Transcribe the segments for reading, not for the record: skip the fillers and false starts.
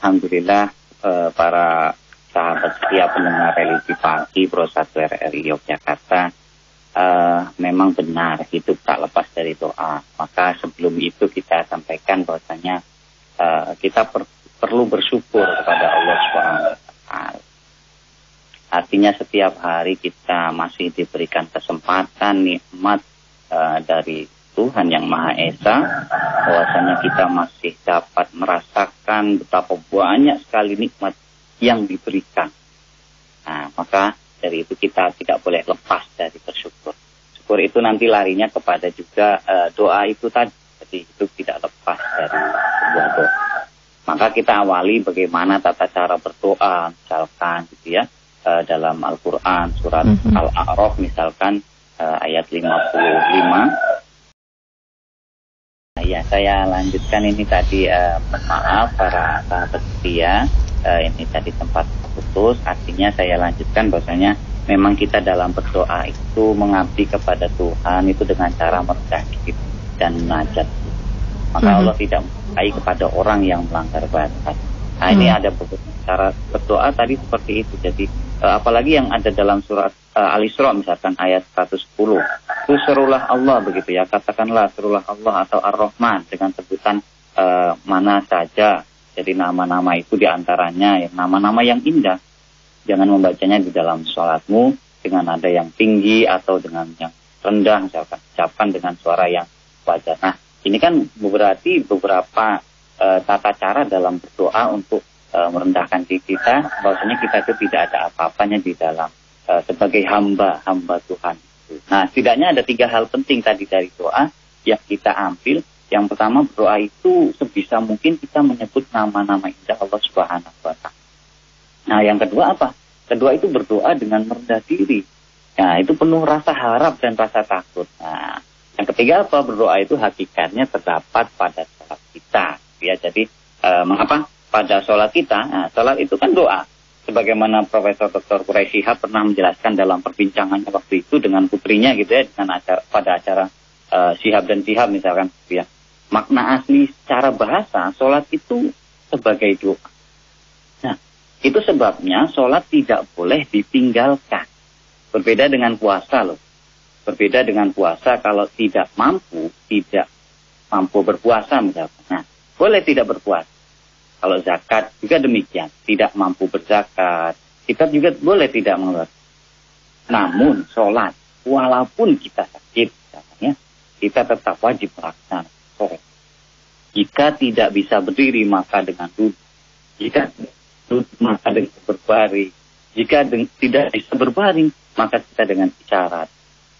alhamdulillah para sahabat setia pendengar religi pagi Pro 1 RRI Yogyakarta, memang benar hidup tak lepas dari doa. Maka sebelum itu kita sampaikan bahwasanya kita perlu bersyukur kepada Allah SWT. Artinya setiap hari kita masih diberikan kesempatan, nikmat dari Tuhan yang Maha Esa, bahwasanya kita masih dapat merasakan betapa banyak sekali nikmat yang diberikan. Nah, maka dari itu kita tidak boleh lepas dari bersyukur. Syukur itu nanti larinya kepada juga doa itu tadi. Jadi itu tidak lepas dari sebuah doa. Maka kita awali bagaimana tata cara berdoa, misalkan gitu ya. Dalam Al-Quran surat Al-A'raf misalkan ayat 55. Ya, saya lanjutkan ini tadi, maaf para sahabat setia, ini tadi sempat putus. Artinya saya lanjutkan bahwasanya memang kita dalam berdoa itu mengabdi kepada Tuhan itu dengan cara merendah diri dan munajat. Maka Allah tidak menyukai kepada orang yang melanggar batas. Nah, ini ada beberapa cara berdoa tadi seperti itu. Jadi apalagi yang ada dalam surat Al-Isra misalkan ayat 110. Itu serulah Allah begitu ya. Katakanlah serulah Allah atau Ar-Rahman dengan sebutan mana saja. Jadi nama-nama itu diantaranya nama-nama yang indah. Jangan membacanya di dalam sholatmu dengan nada yang tinggi atau dengan yang rendah misalkan. Ucapkan dengan suara yang wajar. Nah, ini kan berarti beberapa tata cara dalam berdoa untuk merendahkan diri kita, bahwasanya kita itu tidak ada apa-apanya di dalam sebagai hamba Tuhan. Nah, setidaknya ada 3 hal penting tadi dari doa yang kita ambil. Yang pertama, berdoa itu sebisa mungkin kita menyebut nama-nama indah Allah Subhanahu wa Ta'ala. Nah, yang kedua apa? Kedua itu berdoa dengan merendah diri. Nah, itu penuh rasa harap dan rasa takut. Nah, yang ketiga apa? Berdoa itu hakikatnya terdapat pada sholat kita. Ya, jadi mengapa? Pada sholat kita, nah, sholat itu kan doa. Sebagaimana Profesor Dr. Quraisy Shihab pernah menjelaskan dalam perbincangannya waktu itu dengan putrinya gitu ya, dengan pada acara Shihab dan Shihab misalkan gitu ya. Makna asli secara bahasa, sholat itu sebagai doa. Nah, itu sebabnya sholat tidak boleh ditinggalkan. Berbeda dengan puasa loh. Berbeda dengan puasa kalau tidak mampu berpuasa misalkan. Nah, boleh tidak berpuasa. Kalau zakat juga demikian, tidak mampu berzakat, kita juga boleh tidak mengeluarkan. Namun sholat, walaupun kita sakit, misalnya, kita tetap wajib melaksanakan sholat. Jika tidak bisa berdiri, maka dengan duduk. Jika duduk, maka dengan berbaring. Jika tidak bisa berbaring, maka kita dengan isyarat.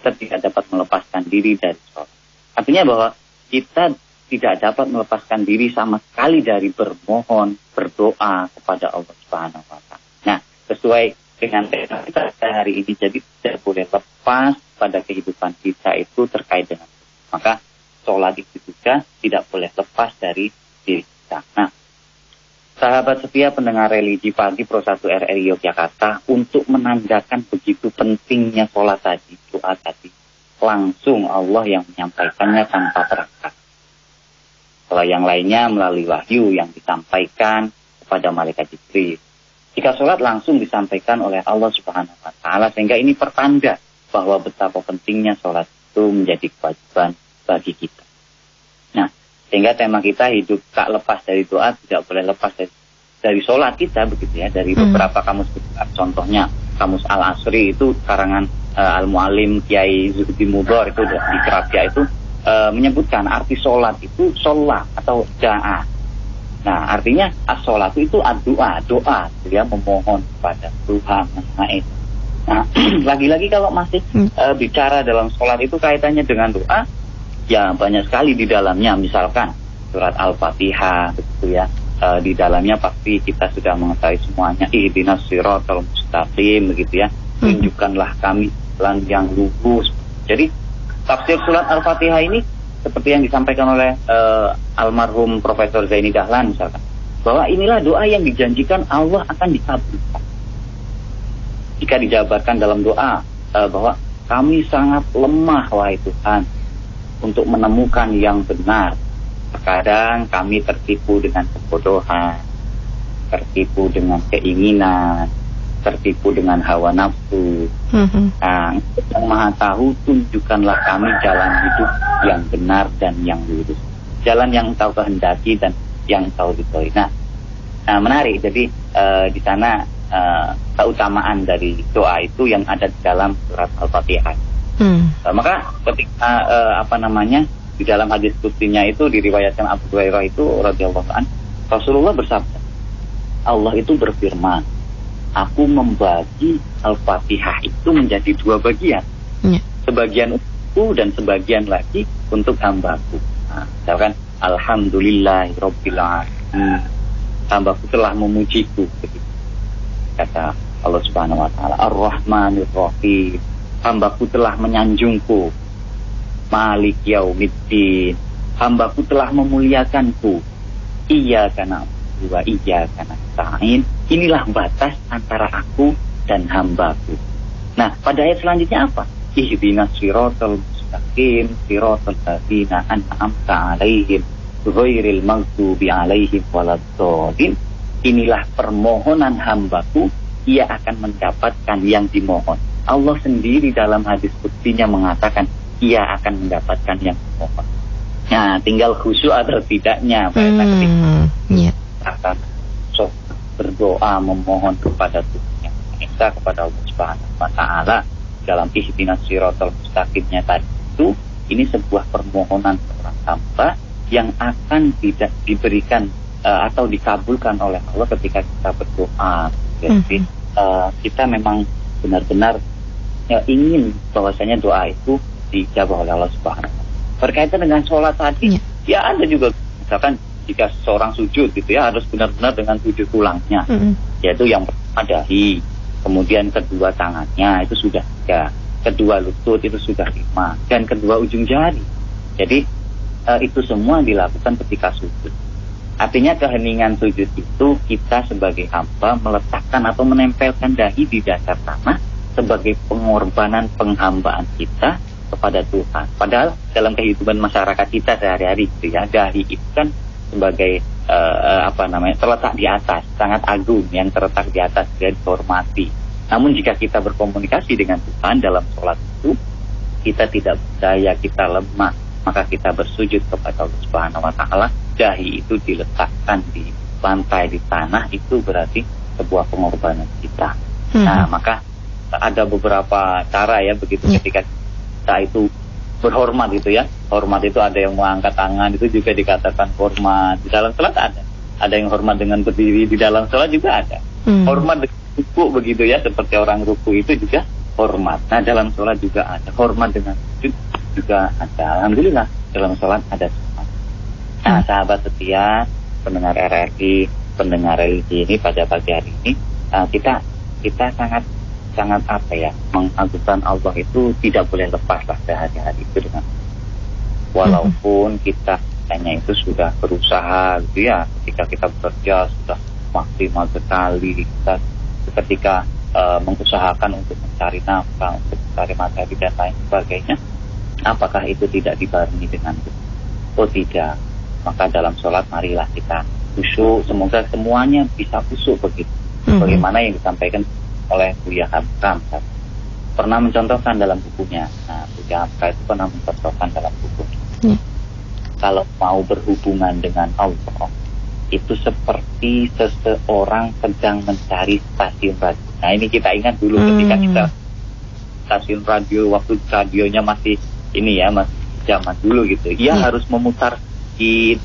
Kita tidak dapat melepaskan diri dari sholat. Artinya bahwa kita tidak dapat melepaskan diri sama sekali dari bermohon, berdoa kepada Allah Subhanahu wa Ta'ala. Nah, sesuai dengan tema kita hari ini, jadi tidak boleh lepas pada kehidupan kita itu terkait dengan itu. Maka sholat itu juga tidak boleh lepas dari diri kita. Nah, sahabat setia pendengar religi pagi Pro 1 RRI Yogyakarta, untuk menandakan begitu pentingnya sholat tadi, doa tadi, langsung Allah yang menyampaikannya tanpa perangkat. Kalau yang lainnya melalui wahyu yang disampaikan kepada malaikat Jibril. Jika sholat langsung disampaikan oleh Allah Subhanahu wa Ta'ala, sehingga ini pertanda bahwa betapa pentingnya sholat itu menjadi kewajiban bagi kita. Nah, sehingga tema kita hidup tak lepas dari doa, tidak boleh lepas dari sholat kita begitu ya. Dari beberapa kamus besar, contohnya kamus Al-Asri itu karangan Al-Mu'alim Kiai Zuhdi Mudor itu di Kerapia itu menyebutkan arti sholat itu sholat atau da'a. Nah, artinya as-sholat itu doa, dia memohon kepada Tuhan. Nah, lagi-lagi kalau masih bicara dalam sholat itu kaitannya dengan doa, ya banyak sekali di dalamnya. Misalkan surat Al-Fatihah gitu ya, di dalamnya pasti kita sudah mengetahui semuanya. Ihdinas siratal mustaqim begitu ya, tunjukkanlah kami jalan yang lurus. Jadi tafsir surat Al-Fatihah ini seperti yang disampaikan oleh almarhum Profesor Zaini Dahlan misalkan, bahwa inilah doa yang dijanjikan Allah akan dikabulkan. Jika dijabarkan dalam doa bahwa kami sangat lemah wahai Tuhan untuk menemukan yang benar. Terkadang kami tertipu dengan kebodohan. tertipu dengan keinginan, tertipu dengan hawa nafsu. Nah, yang Maha Tahu, tunjukkanlah kami jalan hidup yang benar dan yang lurus, jalan yang Engkau kehendaki dan yang Engkau ridhoi. Nah, menarik. Jadi di sana keutamaan dari doa itu yang ada di dalam surat Al-Fatihah. Maka ketika di dalam hadis qudsinya itu diriwayatkan Abu Hurairah itu radhiyallahu anhu, Rasulullah bersabda, Allah itu berfirman, aku membagi Al-Fatihah itu menjadi 2 bagian. Sebagian untukku dan sebagian lagi untuk hambaku. Nah, misalkan Alhamdulillahirabbil alamin, hambaku telah memujiku. Kata Allah Subhanahu wa taala, Ar-Rahmanir Rahim, hambaku telah menyanjungku. Malik yaumiddin, hambaku telah memuliakanku. Iyyaka na'budu wa iyyaka nasta'in. Inilah batas antara aku dan hambaku. Nah, pada ayat selanjutnya apa? Ihdinas siratal mustaqim, siratal ladzina an'amta 'alaihim ghairil maghdubi 'alaihim waladdallin. Inilah permohonan hambaku, ia akan mendapatkan yang dimohon. Allah sendiri dalam hadis qudsinya mengatakan ia akan mendapatkan yang dimohon. Nah, tinggal khusyuk atau tidaknya akan berdoa memohon kepada Tuhan yang Maha, kepada Allah Subhanahu wa taala dalam ihdinas siratal mustaqimnya tadi itu. Ini sebuah permohonan seorang hamba yang akan tidak diberikan atau dikabulkan oleh Allah ketika kita berdoa. Jadi kita memang benar-benar ingin bahwasanya doa itu dijawab oleh Allah Subhanahu wa taala. Berkaitan dengan sholat tadi, ya ada juga misalkan jika seorang sujud gitu ya, harus benar-benar dengan 7 tulangnya, yaitu yang pertama dahi, kemudian kedua tangannya itu sudah 3, kedua lutut itu sudah 5, dan kedua ujung jari. Jadi itu semua dilakukan ketika sujud. Artinya keheningan sujud itu kita sebagai hamba meletakkan atau menempelkan dahi di dasar tanah sebagai pengorbanan penghambaan kita kepada Tuhan. Padahal dalam kehidupan masyarakat kita sehari-hari gitu ya, dahi itu kan sebagai terletak di atas, sangat agung, yang terletak di atas dan dihormati. Namun jika kita berkomunikasi dengan Tuhan dalam sholat itu, kita tidak berdaya, kita lemah, maka kita bersujud kepada Allah Subhanahu wa taala. Dahi itu diletakkan di lantai, di tanah, itu berarti sebuah pengorbanan kita. Nah, maka ada beberapa cara ya begitu ketika kita itu berhormat gitu ya. Hormat itu ada yang mengangkat tangan, itu juga dikatakan hormat. Di dalam sholat ada yang hormat dengan berdiri, di dalam sholat juga ada. Hormat dengan ruku begitu ya, seperti orang ruku itu juga hormat. Nah, dalam sholat juga ada. Hormat dengan sujud juga ada. Alhamdulillah dalam sholat ada semua. Nah, sahabat setia, pendengar RRI, pendengar religi ini pada pagi hari ini, kita sangat mengagungkan Allah itu tidak boleh lepas lah sehari-hari itu dengan walaupun kita hanya itu sudah berusaha gitu ya, ketika kita bekerja sudah maksimal sekali, kita ketika mengusahakan untuk mencari nafkah, untuk mencari materi dan lain sebagainya, apakah itu tidak dibarengi dengan oh tidak, maka dalam sholat marilah kita khusyuk, semoga semuanya bisa khusyuk begitu. Bagaimana yang disampaikan oleh Buya Hamka pernah mencontohkan dalam bukunya. Nah, Buya Hamka itu pernah mencontohkan dalam bukunya. Kalau mau berhubungan dengan Allah, itu seperti seseorang sedang mencari stasiun radio. Nah, ini kita ingat dulu ketika kita stasiun radio, waktu radionya masih ini ya, masih zaman dulu gitu. Ia harus memutar sedikit,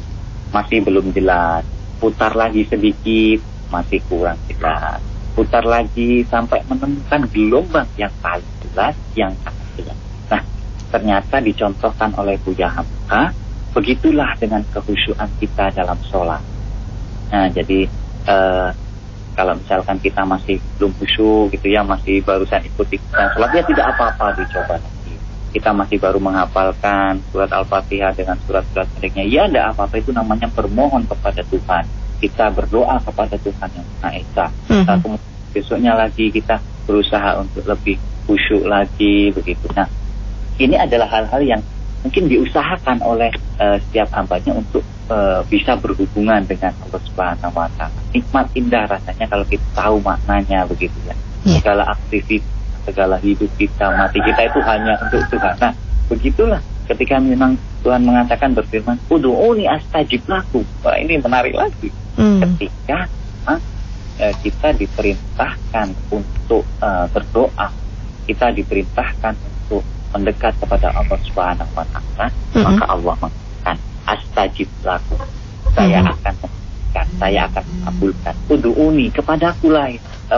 masih belum jelas. Putar lagi sedikit, masih kurang jelas. Putar lagi sampai menemukan gelombang yang paling jelas, yang sangat jelas. Nah, ternyata dicontohkan oleh Buya Hamka, begitulah dengan kekhusyuan kita dalam sholat. Nah, jadi kalau misalkan kita masih belum khusyuk gitu ya, masih barusan ikut-ikutan sholat, ya tidak apa-apa, dicoba lagi. Kita masih baru menghafalkan surat Al-Fatihah dengan surat-surat pendeknya, ya tidak apa-apa, itu namanya bermohon kepada Tuhan. Kita berdoa kepada Tuhan yang Maha Esa. Kemudian besoknya lagi kita berusaha untuk lebih khusyuk lagi begitu. Nah, ini adalah hal-hal yang mungkin diusahakan oleh setiap hambanya untuk bisa berhubungan dengan Allah Subhanahu wa Ta'ala. Nikmat indah rasanya kalau kita tahu maknanya begitu ya. Segala aktivitas, segala hidup kita, mati kita itu hanya untuk Tuhan. Nah, begitulah ketika memang Tuhan mengatakan berfirman, "Ud'uuni astajib lakum." Wah, ini menarik lagi. Ketika kita diperintahkan untuk berdoa, kita diperintahkan untuk mendekat kepada Allah Subhanahu wa Ta'ala, maka Allah mengatakan, "Astajib lakum." Saya akan memberikan, saya akan mengabulkan. Ud'uuni, kepadakulah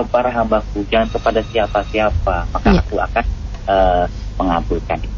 para hambaku, jangan kepada siapa-siapa, maka aku akan mengabulkan itu.